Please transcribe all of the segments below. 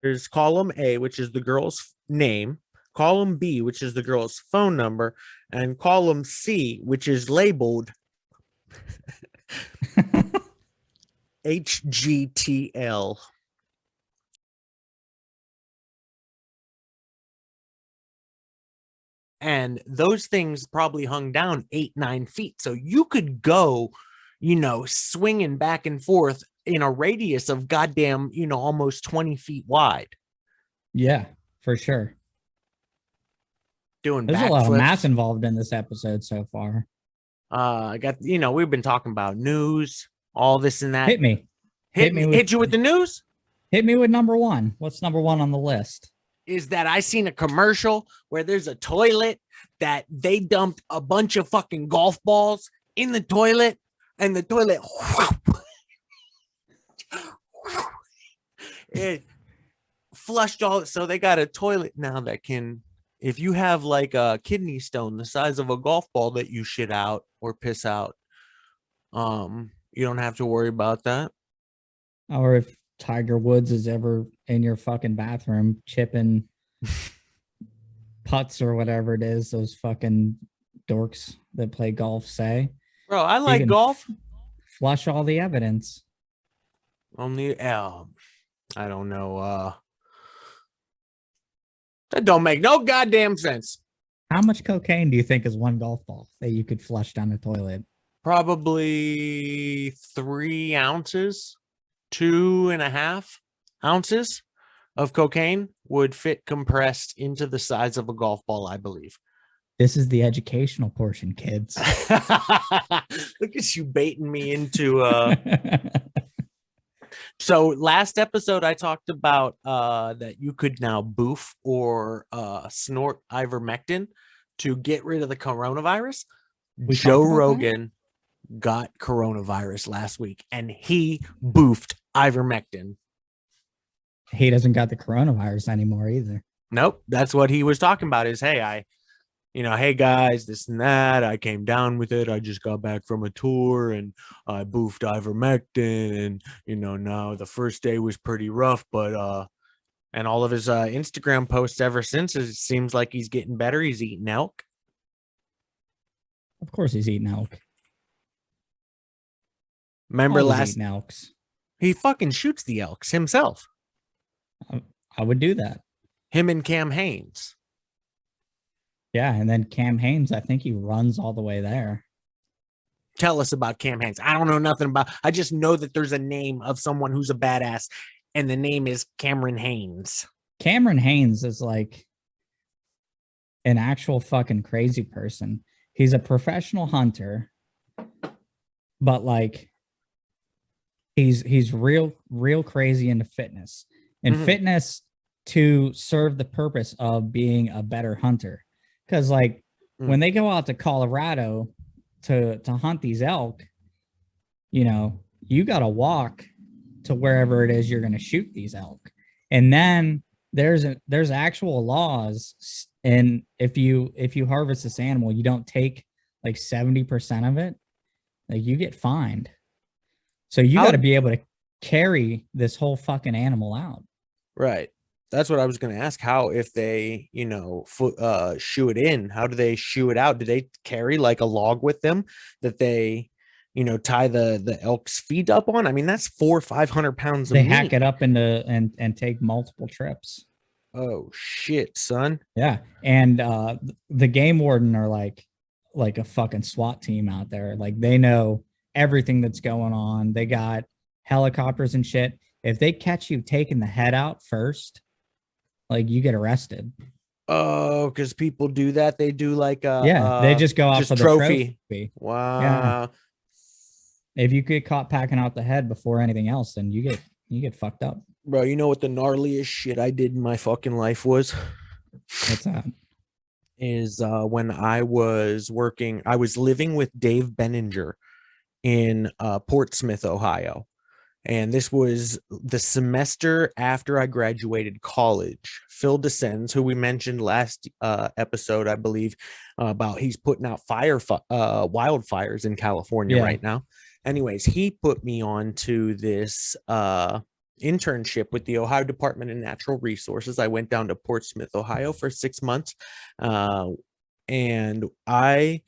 There's column A, which is the girl's name, column B, which is the girl's phone number, and column C, which is labeled HGTL. And those things probably hung down 8-9 feet. So you could go, swinging back and forth in a radius of goddamn, almost 20 feet wide. Yeah, for sure. Doing There's a lot of math involved in this episode so far. I got, we've been talking about news, all this and that. Hit me. Hit you with the news? Hit me with number one. What's number one on the list? Is that I seen a commercial where there's a toilet that they dumped a bunch of fucking golf balls in the toilet, and the toilet it flushed all. So they got a toilet now that can, if you have like a kidney stone the size of a golf ball that you shit out or piss out, you don't have to worry about that. Or if Tiger Woods is ever in your fucking bathroom chipping putts or whatever it is, those fucking dorks that play golf say. Bro, I like golf. Flush all the evidence. I don't know. That don't make no goddamn sense. How much cocaine do you think is one golf ball that you could flush down the toilet? Probably 3 ounces. 2.5 ounces of cocaine would fit compressed into the size of a golf ball, I believe. This is the educational portion, kids. Look at you baiting me into So last episode I talked about that you could now boof or snort ivermectin to get rid of the coronavirus. Joe Rogan got coronavirus last week and he boofed ivermectin. He doesn't got the coronavirus anymore either. Nope. That's what he was talking about is, hey, hey guys, this and that. I came down with it. I just got back from a tour and I boofed ivermectin. And, now the first day was pretty rough, but, and all of his Instagram posts ever since, it seems like he's getting better. He's eating elk. Of course he's eating elk. Remember last elks. He fucking shoots the elks himself. I would do that. Him and Cam Haines. Yeah, and then Cam Haines, I think he runs all the way there. Tell us about Cam Haines. I don't know nothing about. I just know that there's a name of someone who's a badass, and the name is Cameron Haines. Cameron Haines is like an actual fucking crazy person. He's a professional hunter, but like he's real crazy into fitness and fitness to serve the purpose of being a better hunter. Because like when they go out to Colorado to hunt these elk, you got to walk to wherever it is you're going to shoot these elk. And then there's actual laws. And if you harvest this animal, you don't take like 70% of it, like you get fined. So you got to be able to carry this whole fucking animal out. Right. That's what I was going to ask. How, if they, shoe it in, how do they shoe it out? Do they carry like a log with them that they, tie the elk's feet up on? I mean, that's 400 or 500 pounds of meat. They hack it up into and take multiple trips. Oh shit, son. Yeah. And the game warden are like a fucking SWAT team out there. Like they know everything that's going on. They got helicopters and shit. If they catch you taking the head out first, like you get arrested. Oh, because people do that. They do like they just go off for the trophy. Wow. Yeah. If you get caught packing out the head before anything else, then you get fucked up. Bro, you know what the gnarliest shit I did in my fucking life was? What's that? Is when I was living with Dave Benninger in Portsmouth, Ohio. And this was the semester after I graduated college. Phil Descends, who we mentioned last episode, I believe, about he's putting out wildfires in California right now. Anyways, he put me on to this internship with the Ohio Department of Natural Resources. I went down to Portsmouth, Ohio for 6 months. And I,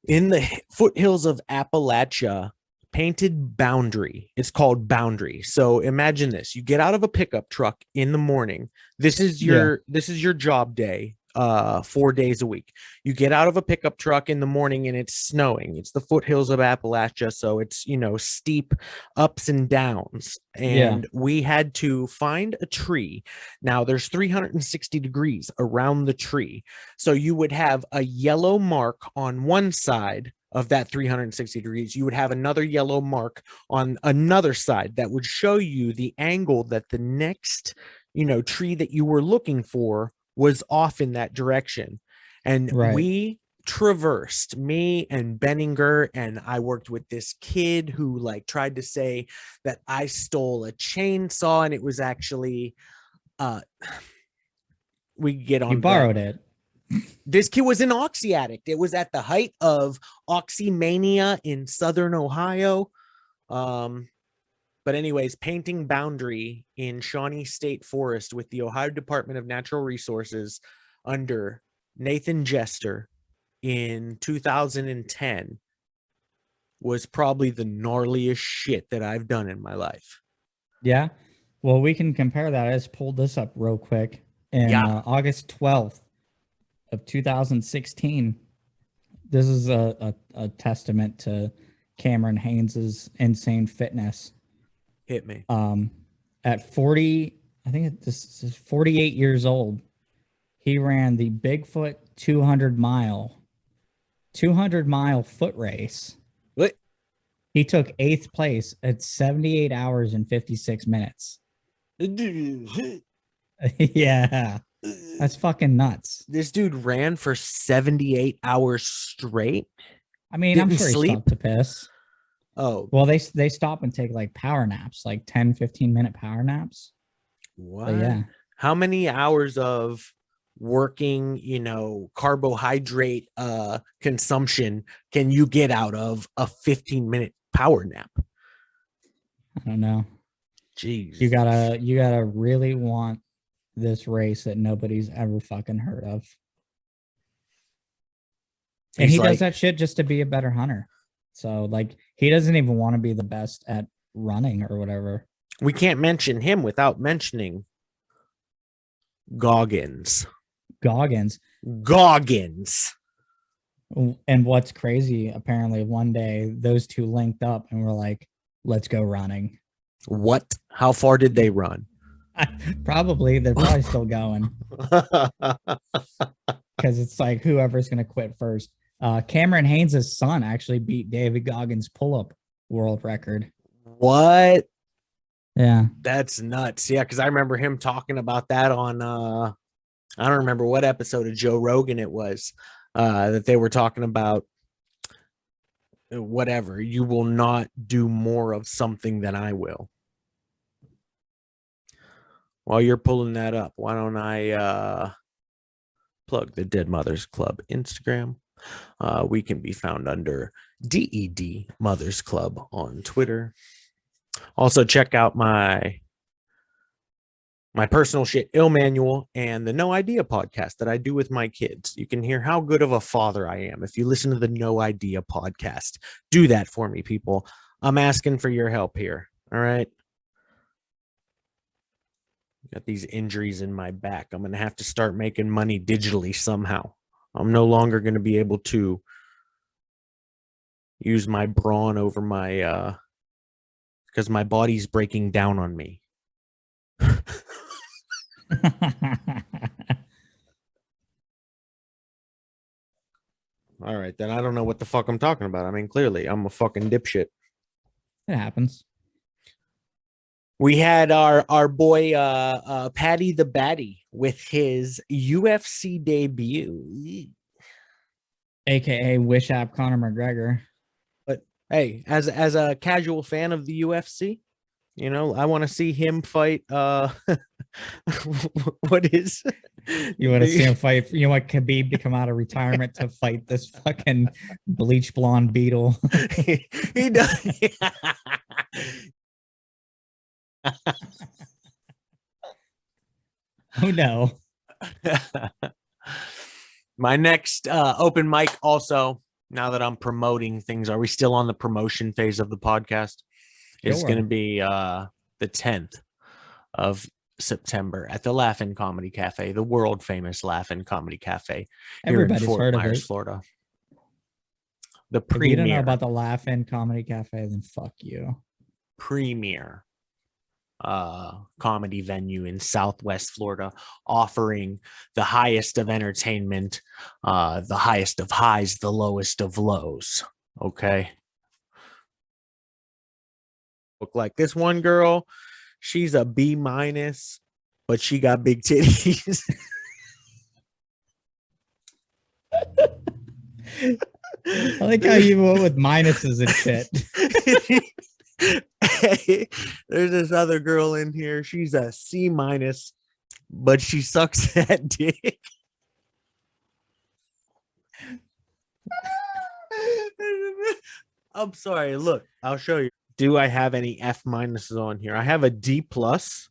in the foothills of Appalachia, painted Boundary. It's called Boundary. So imagine this. You get out of a pickup truck in the morning. This is your job day, 4 days a week. You get out of a pickup truck in the morning and it's snowing. It's the foothills of Appalachia, so it's, steep ups and downs. And we had to find a tree. Now there's 360 degrees around the tree. So you would have a yellow mark on one side of that 360 degrees. You would have another yellow mark on another side that would show you the angle that the next, tree that you were looking for was off in that direction. And we traversed, me and Benninger, and I worked with this kid who tried to say that I stole a chainsaw, and it was actually we get on, you borrowed it. This kid was an oxy addict. It was at the height of oxymania in Southern Ohio. But anyways, painting Boundary in Shawnee State Forest with the Ohio Department of Natural Resources under Nathan Jester in 2010 was probably the gnarliest shit that I've done in my life. Yeah. Well, we can compare that. I just pulled this up real quick. In August 12th of 2016, this is a testament to Cameron Haynes's insane fitness. Hit me. At 40, I think this is 48 years old, he ran the Bigfoot 200 mile foot race. What? He took 8th place at 78 hours and 56 minutes. Yeah. That's fucking nuts. This dude ran for 78 hours straight. I mean, I'm sure he stopped to piss. Oh. Well, they stop and take power naps, 10, 15-minute power naps. What? But yeah. How many hours of working, carbohydrate consumption can you get out of a 15-minute power nap? I don't know. Jeez. You gotta really want this race that nobody's ever fucking heard of. And he does that shit just to be a better hunter. So he doesn't even want to be the best at running or whatever. We can't mention him without mentioning Goggins. And what's crazy, apparently one day those two linked up and were like, let's go running. What? How far did they run? They're probably still going. Because it's whoever's going to quit first. Cameron Haynes' son actually beat David Goggins' pull-up world record. What? Yeah. That's nuts. Yeah, because I remember him talking about that on I don't remember what episode of Joe Rogan it was, that they were talking about whatever. You will not do more of something than I will. While you're pulling that up, why don't I plug the Dead Mothers Club Instagram? We can be found under DED Mothers Club on Twitter. Also, check out my personal shit, Ill Manual, and the No Idea podcast that I do with my kids. You can hear how good of a father I am if you listen to the No Idea podcast. Do that for me, people. I'm asking for your help here. All right. Got these injuries in my back. I'm going to have to start making money digitally somehow. I'm no longer going to be able to use my brawn over my, because my body's breaking down on me. All right, then I don't know what the fuck I'm talking about. I mean, clearly I'm a fucking dipshit. It happens. We had our boy Paddy the Baddy with his UFC debut, aka Wish App Conor McGregor. But hey, as a casual fan of the UFC, I want to see him fight. What is? You want to see him fight? You want Khabib to come out of retirement to fight this fucking bleach blonde beetle? He does. Oh no. My next open mic also, now that I'm promoting things, are we still on the promotion phase of the podcast? It's going to Sure. be the 10th of September at the Laugh-In Comedy Cafe, the world famous Laugh-In Comedy Cafe here in Everybody's Fort heard of Myers, it. Florida. The If you don't know premier about the Laugh-In Comedy Cafe, then fuck you. premier comedy venue in Southwest Florida, offering the highest of entertainment, the highest of highs, the lowest of lows. Okay. Look like this one girl, she's a B minus, but she got big titties. I like how you went with minuses and shit. Hey, there's this other girl in here. She's a C minus, but she sucks at dick. I'm sorry. Look, I'll show you. Do I have any F minuses on here? I have a D plus.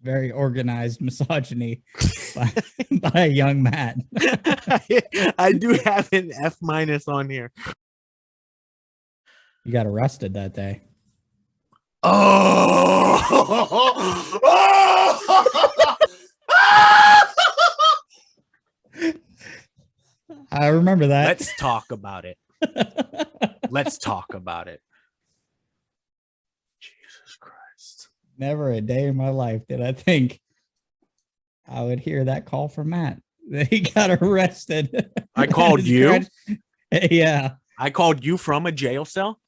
Very organized misogyny by a young man. I do have an F minus on here. You got arrested that day. Oh, I remember that. Let's talk about it. Let's talk about it. Jesus Christ. Never a day in my life did I think I would hear that call from Matt that he got arrested. I called you? Yeah. I called you from a jail cell?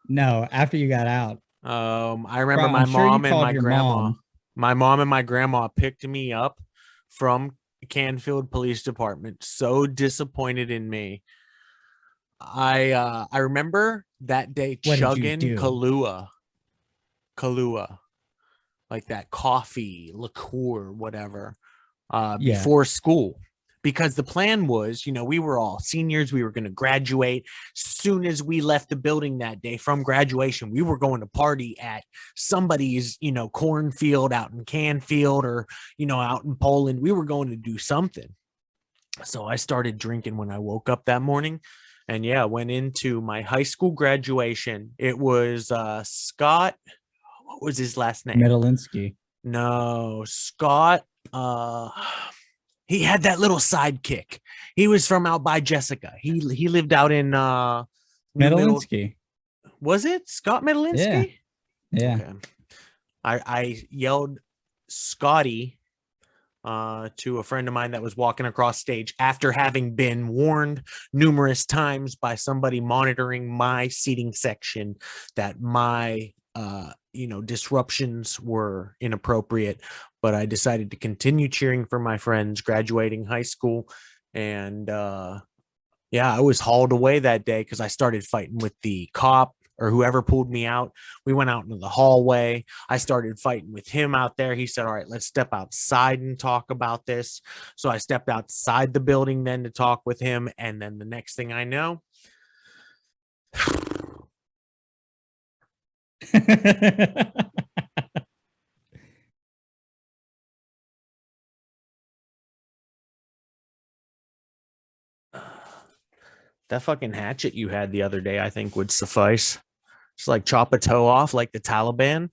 No, after you got out. I remember Bro, my I'm sure you mom and called my your grandma. mom. My mom and my grandma picked me up from Canfield Police Department, so disappointed in me. I remember that day What did you chugging do? Kahlua, like that coffee, liqueur, whatever, Yeah. before school. Because the plan was, you know, we were all seniors. We were going to graduate. Soon as we left the building that day from graduation, we were going to party at somebody's, you know, cornfield out in Canfield or, you know, out in Poland. We were going to do something. So I started drinking when I woke up that morning. And yeah, went into my high school graduation. It was Scott. What was his last name? Medalinsky. No, Scott. He had that little sidekick. He was from out by Jessica. He lived out in Medalinsky. Was it Scott Medalinsky? Yeah. Okay. I yelled Scotty to a friend of mine that was walking across stage after having been warned numerous times by somebody monitoring my seating section that my disruptions were inappropriate. But I decided to continue cheering for my friends graduating high school. And I was hauled away that day because I started fighting with the cop or whoever pulled me out. We went out into the hallway. I started fighting with him out there. He said, all right, let's step outside and talk about this. So I stepped outside the building then to talk with him. And then the next thing I know, that fucking hatchet you had the other day, I think would suffice. Just like chop a toe off like the Taliban.